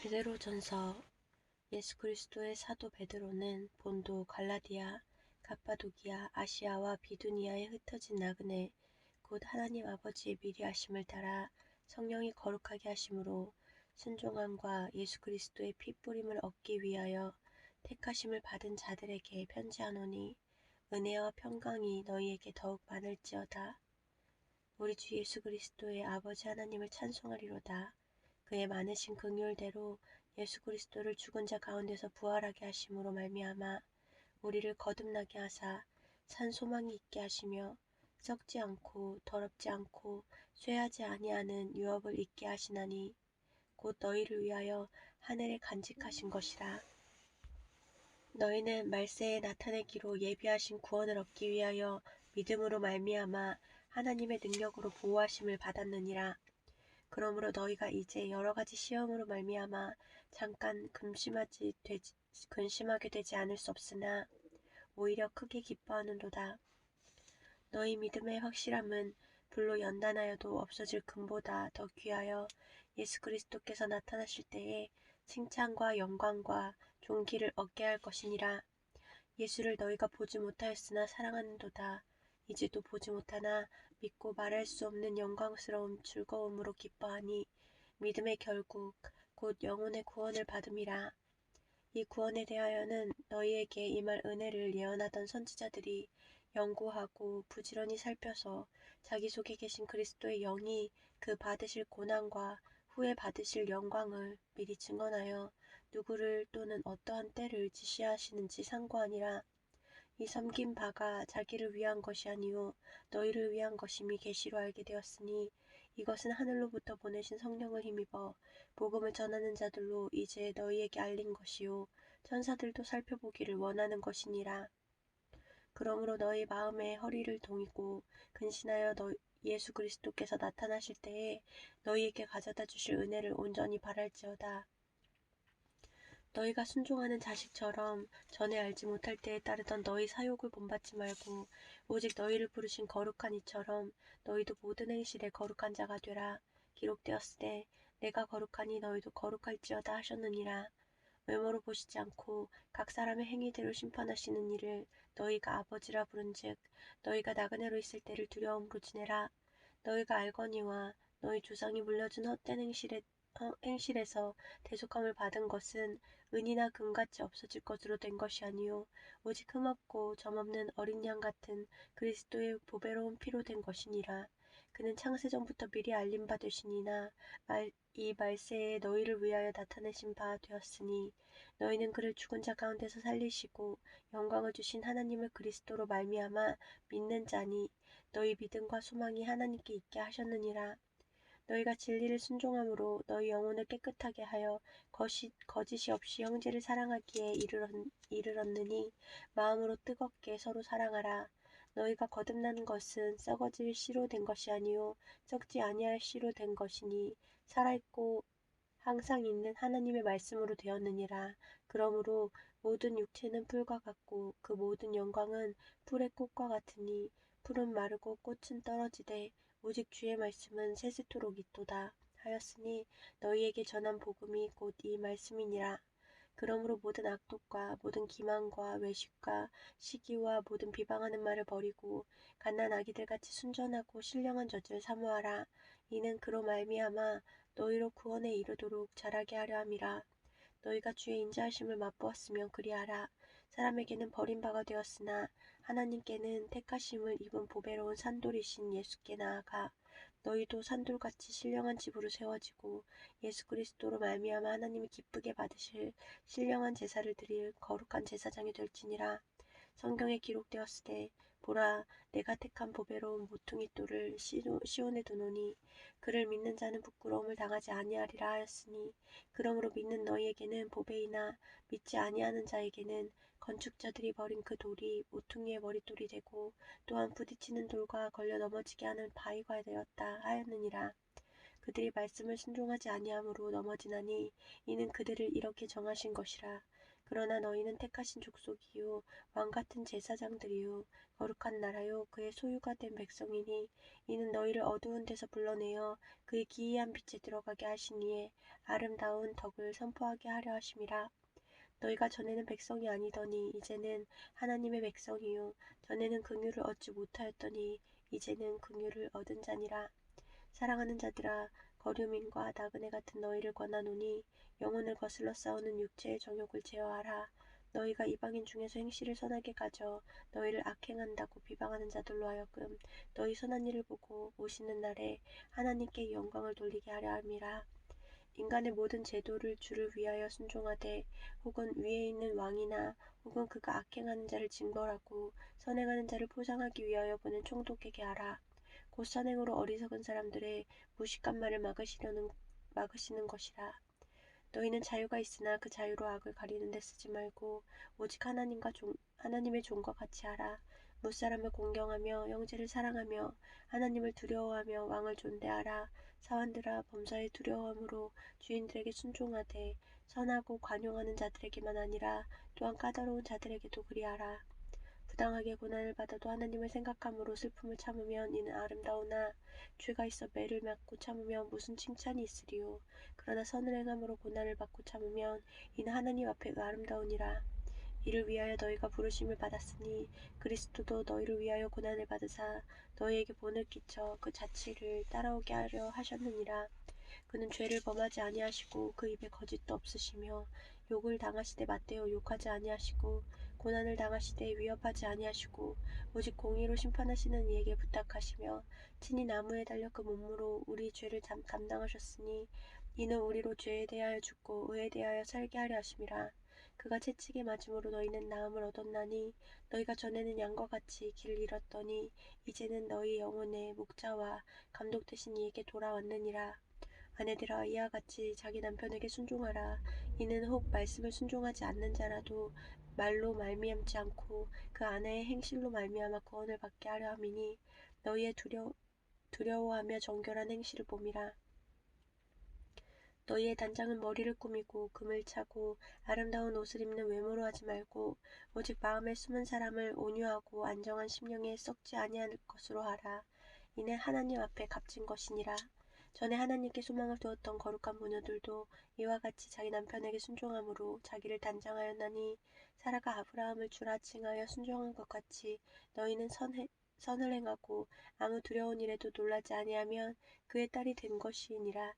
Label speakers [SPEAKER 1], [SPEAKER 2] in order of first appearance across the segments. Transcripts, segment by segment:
[SPEAKER 1] 베드로전서. 예수 그리스도의 사도 베드로는 본도, 갈라디아, 갑바도기아, 아시아와 비두니아에 흩어진 나그네 곧 하나님 아버지의 미리 하심을 따라 성령이 거룩하게 하심으로 순종함과 예수 그리스도의 피 뿌림을 얻기 위하여 택하심을 받은 자들에게 편지하노니, 은혜와 평강이 너희에게 더욱 많을지어다. 우리 주 예수 그리스도의 아버지 하나님을 찬송하리로다. 그의 많으신 긍휼대로 예수 그리스도를 죽은 자 가운데서 부활하게 하심으로 말미암아 우리를 거듭나게 하사 산 소망이 있게 하시며 썩지 않고 더럽지 않고 쇠하지 아니하는 유업을 있게 하시나니, 곧 너희를 위하여 하늘에 간직하신 것이라. 너희는 말세에 나타내기로 예비하신 구원을 얻기 위하여 믿음으로 말미암아 하나님의 능력으로 보호하심을 받았느니라. 그러므로 너희가 이제 여러 가지 시험으로 말미암아 잠깐 근심하게 되지 않을 수 없으나 오히려 크게 기뻐하는도다. 너희 믿음의 확실함은 불로 연단하여도 없어질 금보다 더 귀하여 예수 그리스도께서 나타나실 때에 칭찬과 영광과 존귀를 얻게 할 것이니라. 예수를 너희가 보지 못하였으나 사랑하는도다. 이제도 보지 못하나 믿고 말할 수 없는 영광스러운 즐거움으로 기뻐하니, 믿음의 결국 곧 영혼의 구원을 받음이라. 이 구원에 대하여는 너희에게 임할 은혜를 예언하던 선지자들이 연구하고 부지런히 살펴서 자기 속에 계신 그리스도의 영이 그 받으실 고난과 후에 받으실 영광을 미리 증언하여 누구를 또는 어떠한 때를 지시하시는지 상고하니라. 이 섬긴 바가 자기를 위한 것이 아니요 너희를 위한 것임이 계시로 알게 되었으니, 이것은 하늘로부터 보내신 성령을 힘입어 복음을 전하는 자들로 이제 너희에게 알린 것이요 천사들도 살펴보기를 원하는 것이니라. 그러므로 너희 마음에 허리를 동이고 근신하여 예수 그리스도께서 나타나실 때에 너희에게 가져다 주실 은혜를 온전히 바랄지어다. 너희가 순종하는 자식처럼 전에 알지 못할 때에 따르던 너희 사욕을 본받지 말고 오직 너희를 부르신 거룩한 이처럼 너희도 모든 행실에 거룩한 자가 되라. 기록되었으되 내가 거룩하니 너희도 거룩할지어다 하셨느니라. 외모로 보시지 않고 각 사람의 행위대로 심판하시는 이를 너희가 아버지라 부른즉 너희가 나그네로 있을 때를 두려움으로 지내라. 너희가 알거니와 너희 조상이 물려준 헛된 행실에서 대속함을 받은 것은 은이나 금같이 없어질 것으로 된 것이 아니요 오직 흠없고 점없는 어린 양 같은 그리스도의 보배로운 피로 된 것이니라. 그는 창세전부터 미리 알린 바 되시니나 이 말세에 너희를 위하여 나타내신 바 되었으니, 너희는 그를 죽은 자 가운데서 살리시고 영광을 주신 하나님을 그리스도로 말미암아 믿는 자니, 너희 믿음과 소망이 하나님께 있게 하셨느니라. 너희가 진리를 순종함으로 너희 영혼을 깨끗하게 하여 거짓이 없이 형제를 사랑하기에 이르렀느니, 마음으로 뜨겁게 서로 사랑하라. 너희가 거듭나는 것은 썩어질 씨로 된 것이 아니요 썩지 아니할 씨로 된 것이니, 살아있고 항상 있는 하나님의 말씀으로 되었느니라. 그러므로 모든 육체는 풀과 같고 그 모든 영광은 풀의 꽃과 같으니, 풀은 마르고 꽃은 떨어지되 오직 주의 말씀은 세세토록 있도다 하였으니, 너희에게 전한 복음이 곧 이 말씀이니라. 그러므로 모든 악독과 모든 기만과 외식과 시기와 모든 비방하는 말을 버리고 갓난 아기들같이 순전하고 신령한 젖을 사모하라. 이는 그로 말미암아 너희로 구원에 이르도록 자라게 하려 함이라. 너희가 주의 인자하심을 맛보았으면 그리하라. 사람에게는 버림바가 되었으나 하나님께는 택하심을 입은 보배로운 산돌이신 예수께 나아가 너희도 산돌같이 신령한 집으로 세워지고 예수 그리스도로 말미암아 하나님이 기쁘게 받으실 신령한 제사를 드릴 거룩한 제사장이 될지니라. 성경에 기록되었으되, 보라, 내가 택한 보배로운 모퉁이 돌을 시온에 두노니 그를 믿는 자는 부끄러움을 당하지 아니하리라 하였으니, 그러므로 믿는 너희에게는 보배이나 믿지 아니하는 자에게는 건축자들이 버린 그 돌이 모퉁이의 머릿돌이 되고 또한 부딪히는 돌과 걸려 넘어지게 하는 바위가 되었다 하였느니라. 그들이 말씀을 순종하지 아니함으로 넘어지나니 이는 그들을 이렇게 정하신 것이라. 그러나 너희는 택하신 족속이요 왕같은 제사장들이요 거룩한 나라요 그의 소유가 된 백성이니 이는 너희를 어두운 데서 불러내어 그의 기이한 빛에 들어가게 하시니에 아름다운 덕을 선포하게 하려 하심이라. 너희가 전에는 백성이 아니더니 이제는 하나님의 백성이요 전에는 긍휼을 얻지 못하였더니 이제는 긍휼을 얻은 자니라. 사랑하는 자들아 거류민과 나그네 같은 너희를 권하노니 영혼을 거슬러 싸우는 육체의 정욕을 제어하라. 너희가 이방인 중에서 행실을 선하게 가져 너희를 악행한다고 비방하는 자들로 하여금 너희 선한 일을 보고 오시는 날에 하나님께 영광을 돌리게 하려 함이라. 인간의 모든 제도를 주를 위하여 순종하되 혹은 위에 있는 왕이나 혹은 그가 악행하는 자를 징벌하고 선행하는 자를 포상하기 위하여 보는 총독에게 하라. 곧 선행으로 어리석은 사람들의 무식한 말을 막으시는 것이라. 너희는 자유가 있으나 그 자유로 악을 가리는 데 쓰지 말고 오직 하나님의 종과 같이 하라. 무사람을 공경하며 형제를 사랑하며 하나님을 두려워하며 왕을 존대하라. 사환들아 범사의 두려움으로 주인들에게 순종하되 선하고 관용하는 자들에게만 아니라 또한 까다로운 자들에게도 그리하라. 부당하게 고난을 받아도 하나님을 생각함으로 슬픔을 참으면 이는 아름다우나 죄가 있어 매를 맞고 참으면 무슨 칭찬이 있으리요. 그러나 선을 행함으로 고난을 받고 참으면 이는 하나님 앞에 아름다우니라. 이를 위하여 너희가 부르심을 받았으니 그리스도도 너희를 위하여 고난을 받으사 너희에게 본을 끼쳐 그 자치를 따라오게 하려 하셨느니라. 그는 죄를 범하지 아니하시고 그 입에 거짓도 없으시며 욕을 당하시되 맞대어 욕하지 아니하시고 고난을 당하시되 위협하지 아니하시고 오직 공의로 심판하시는 이에게 부탁하시며 친히 나무에 달려 그 몸으로 우리 죄를 감당하셨으니 이는 우리로 죄에 대하여 죽고 의에 대하여 살게 하려 하심이라. 그가 채찍에 맞음으로 너희는 나음을 얻었나니 너희가 전에는 양과 같이 길을 잃었더니 이제는 너희 영혼의 목자와 감독 되신 이에게 돌아왔느니라. 아내들아 이와 같이 자기 남편에게 순종하라. 이는 혹 말씀을 순종하지 않는 자라도 말로 말미암지 않고 그 아내의 행실로 말미암아 구원을 받게 하려 함이니 너희의 두려워하며 정결한 행실을 봄이라. 너희의 단장은 머리를 꾸미고 금을 차고 아름다운 옷을 입는 외모로 하지 말고 오직 마음에 숨은 사람을 온유하고 안정한 심령에 썩지 아니할 것으로 하라. 이는 하나님 앞에 값진 것이니라. 전에 하나님께 소망을 두었던 거룩한 부녀들도 이와 같이 자기 남편에게 순종함으로 자기를 단장하였나니 사라가 아브라함을 주라 칭하여 순종한 것 같이 너희는 선을 행하고 아무 두려운 일에도 놀라지 아니하면 그의 딸이 된 것이니라.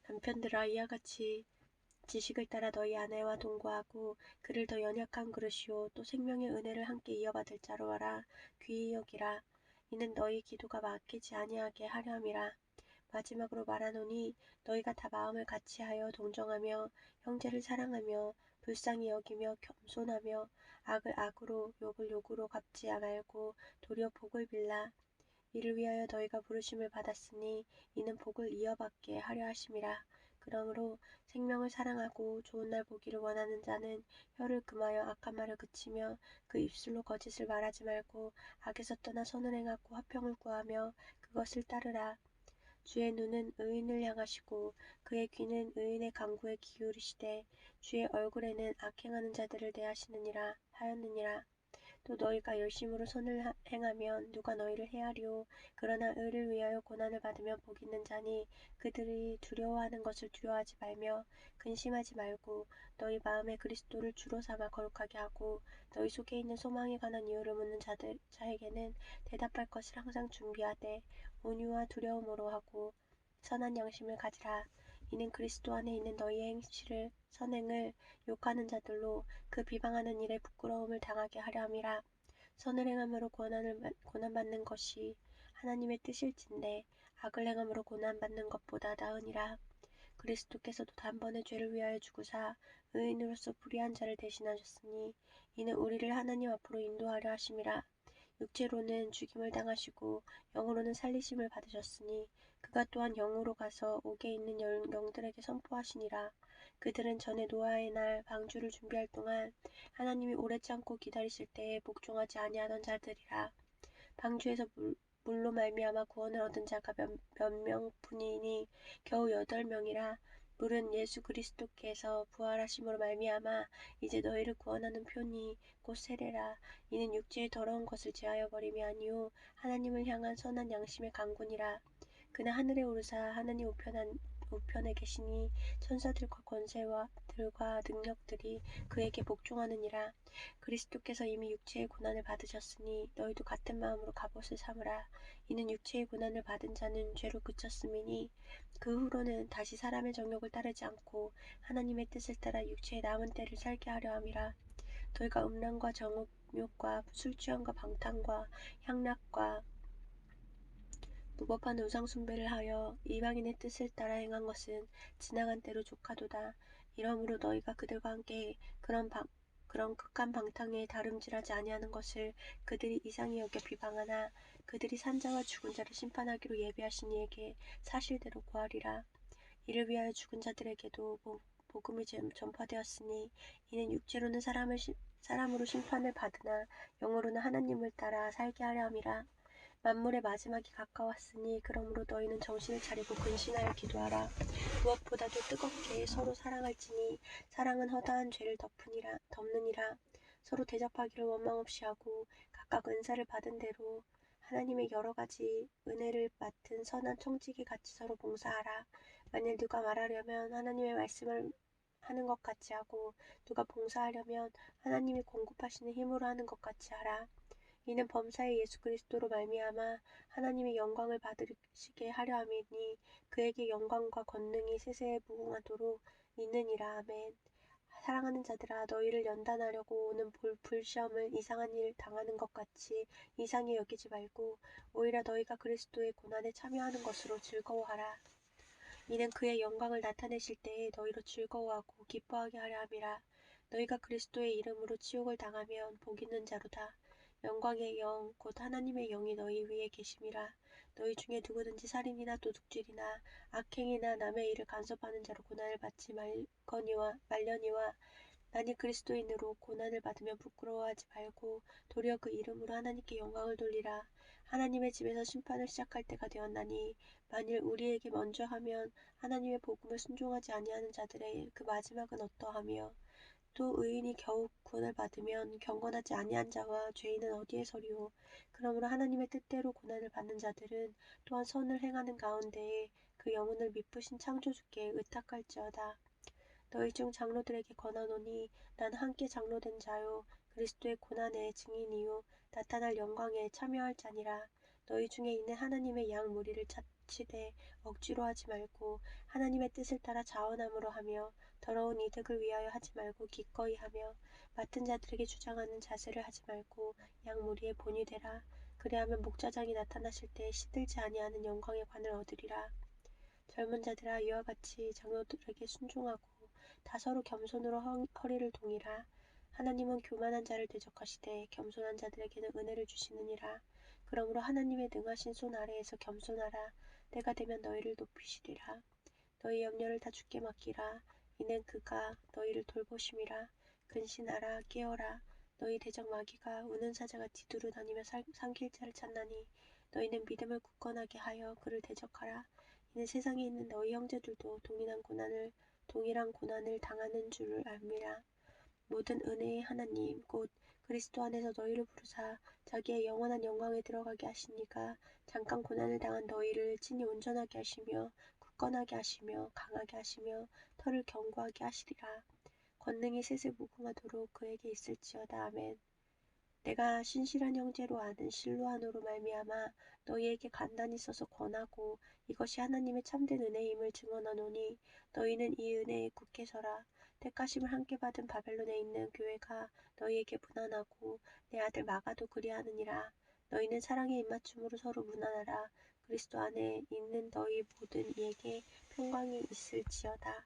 [SPEAKER 1] 남편들아 이와 같이 지식을 따라 너희 아내와 동거하고 그를 더 연약한 그릇이요 또 생명의 은혜를 함께 이어받을 자로 하라. 귀히 여기라. 이는 너희 기도가 막히지 아니하게 하려 함이라. 마지막으로 말하노니 너희가 다 마음을 같이하여 동정하며 형제를 사랑하며 불쌍히 여기며 겸손하며 악을 악으로 욕을 욕으로 갚지 말고 도리어 복을 빌라. 이를 위하여 너희가 부르심을 받았으니 이는 복을 이어받게 하려 하심이라. 그러므로 생명을 사랑하고 좋은 날 보기를 원하는 자는 혀를 금하여 악한 말을 그치며 그 입술로 거짓을 말하지 말고 악에서 떠나 선을 행하고 화평을 구하며 그것을 따르라. 주의 눈은 의인을 향하시고 그의 귀는 의인의 간구에 기울이시되 주의 얼굴에는 악행하는 자들을 대하시느니라 하였느니라. 또 너희가 열심으로 선을 행하면 누가 너희를 헤아리오. 그러나 의를 위하여 고난을 받으면 복 있는 자니 그들이 두려워하는 것을 두려워하지 말며 근심하지 말고 너희 마음에 그리스도를 주로 삼아 거룩하게 하고 너희 속에 있는 소망에 관한 이유를 묻는 자에게는 대답할 것을 항상 준비하되 온유와 두려움으로 하고 선한 양심을 가지라. 이는 그리스도 안에 있는 너희의 행실을 선행을 욕하는 자들로 그 비방하는 일에 부끄러움을 당하게 하려 함이라. 선을 행함으로 고난받는 것이 하나님의 뜻일진데 악을 행함으로 고난받는 것보다 나으니라. 그리스도께서도 단번에 죄를 위하여 죽으사 의인으로서 불의한 자를 대신하셨으니 이는 우리를 하나님 앞으로 인도하려 하심이라. 육체로는 죽임을 당하시고 영으로는 살리심을 받으셨으니 그가 또한 영으로 가서 옥에 있는 영들에게 선포하시니라. 그들은 전에 노아의 날 방주를 준비할 동안 하나님이 오래 참고 기다리실 때에 복종하지 아니하던 자들이라. 방주에서 물로 말미암아 구원을 얻은 자가 몇 명뿐이니 겨우 8명이라. 물은 예수 그리스도께서 부활하심으로 말미암아 이제 너희를 구원하는 표니 곧 세례라. 이는 육체의 더러운 것을 제하여 버림이 아니요 하나님을 향한 선한 양심의 강군이라. 그는 하늘에 오르사 하나님 우편에 계시니 천사들과 권세와 들과 능력들이 그에게 복종하느니라. 그리스도께서 이미 육체의 고난을 받으셨으니 너희도 같은 마음으로 갑옷을 삼으라. 이는 육체의 고난을 받은 자는 죄로 그쳤음이니 그 후로는 다시 사람의 정욕을 따르지 않고 하나님의 뜻을 따라 육체의 남은 때를 살게 하려 함이라. 너희가 음란과 정욕과 술 취함과 방탕과 향락과 무법한 우상 숭배를 하여 이방인의 뜻을 따라 행한 것은 지나간 때로 족하도다. 이러므로 너희가 그들과 함께 그런 극한 방탕에 다름질하지 아니하는 것을 그들이 이상히 여겨 비방하나 그들이 산자와 죽은 자를 심판하기로 예비하신 이에게 사실대로 고하리라. 이를 위하여 죽은 자들에게도 복음이 전파되었으니 이는 육체로는 사람으로 심판을 받으나 영으로는 하나님을 따라 살게 하려 함이라. 만물의 마지막이 가까웠으니 그러므로 너희는 정신을 차리고 근신하여 기도하라. 무엇보다도 뜨겁게 서로 사랑할지니 사랑은 허다한 죄를 덮느니라. 서로 대접하기를 원망 없이 하고 각각 은사를 받은 대로 하나님의 여러 가지 은혜를 맡은 선한 청지기 같이 서로 봉사하라. 만일 누가 말하려면 하나님의 말씀을 하는 것 같이 하고 누가 봉사하려면 하나님이 공급하시는 힘으로 하는 것 같이 하라. 이는 범사의 예수 그리스도로 말미암아 하나님의 영광을 받으시게 하려 함이니 그에게 영광과 권능이 세세에 무궁하도록 있느니라. 아멘. 사랑하는 자들아, 너희를 연단하려고 오는 불시험을 이상한 일 당하는 것 같이 이상히 여기지 말고 오히려 너희가 그리스도의 고난에 참여하는 것으로 즐거워하라. 이는 그의 영광을 나타내실 때에 너희로 즐거워하고 기뻐하게 하려 함이라. 너희가 그리스도의 이름으로 치욕을 당하면 복 있는 자로다. 영광의 영 곧 하나님의 영이 너희 위에 계심이라. 너희 중에 누구든지 살인이나 도둑질이나 악행이나 남의 일을 간섭하는 자로 고난을 받지 말려니와 만일 그리스도인으로 고난을 받으면 부끄러워하지 말고 도리어 그 이름으로 하나님께 영광을 돌리라. 하나님의 집에서 심판을 시작할 때가 되었나니 만일 우리에게 먼저 하면 하나님의 복음을 순종하지 아니하는 자들의 그 마지막은 어떠하며 또 의인이 겨우 구원을 받으면 경건하지 아니한 자와 죄인은 어디에 서리오. 그러므로 하나님의 뜻대로 고난을 받는 자들은 또한 선을 행하는 가운데에 그 영혼을 미쁘신 창조주께 의탁할지어다. 너희 중 장로들에게 권하노니 난 함께 장로된 자요 그리스도의 고난의 증인이요 나타날 영광에 참여할 자니라. 너희 중에 있는 하나님의 양 무리를 자치되 억지로 하지 말고 하나님의 뜻을 따라 자원함으로 하며 더러운 이득을 위하여 하지 말고 기꺼이 하며 맡은 자들에게 주장하는 자세를 하지 말고 양 무리의 본이 되라. 그리하면 목자장이 나타나실 때 시들지 아니하는 영광의 관을 얻으리라. 젊은 자들아, 이와 같이 장로들에게 순종하고 다 서로 겸손으로 허리를 동이라. 하나님은 교만한 자를 대적하시되 겸손한 자들에게는 은혜를 주시느니라. 그러므로 하나님의 능하신 손 아래에서 겸손하라. 때가 되면 너희를 높이시리라. 너희 염려를 다 주께 맡기라. 이는 그가 너희를 돌보심이라. 근신하라. 깨어라. 너희 대적 마귀가 우는 사자가 뒤두루 다니며 삼킬 자를 찾나니 너희는 믿음을 굳건하게 하여 그를 대적하라. 이는 세상에 있는 너희 형제들도 동일한 고난을 당하는 줄을 압니다. 모든 은혜의 하나님 곧 그리스도 안에서 너희를 부르사 자기의 영원한 영광에 들어가게 하시니가 잠깐 고난을 당한 너희를 친히 온전하게 하시며 굳건하게 하시며 강하게 하시며 털을 견고하게 하시리라. 권능이 세세 무궁하도록 그에게 있을지어다. 아멘. 내가 신실한 형제로 아는 실로아노로 말미암아 너희에게 간단히 써서 권하고 이것이 하나님의 참된 은혜임을 증언하노니 너희는 이 은혜에 굳게 서라. 택하심을 함께 받은 바벨론에 있는 교회가 너희에게 문안하고 내 아들 마가도 그리하느니라. 너희는 사랑의 입맞춤으로 서로 문안하라. 그리스도 안에 있는 너희 모든 이에게 평강이 있을지어다.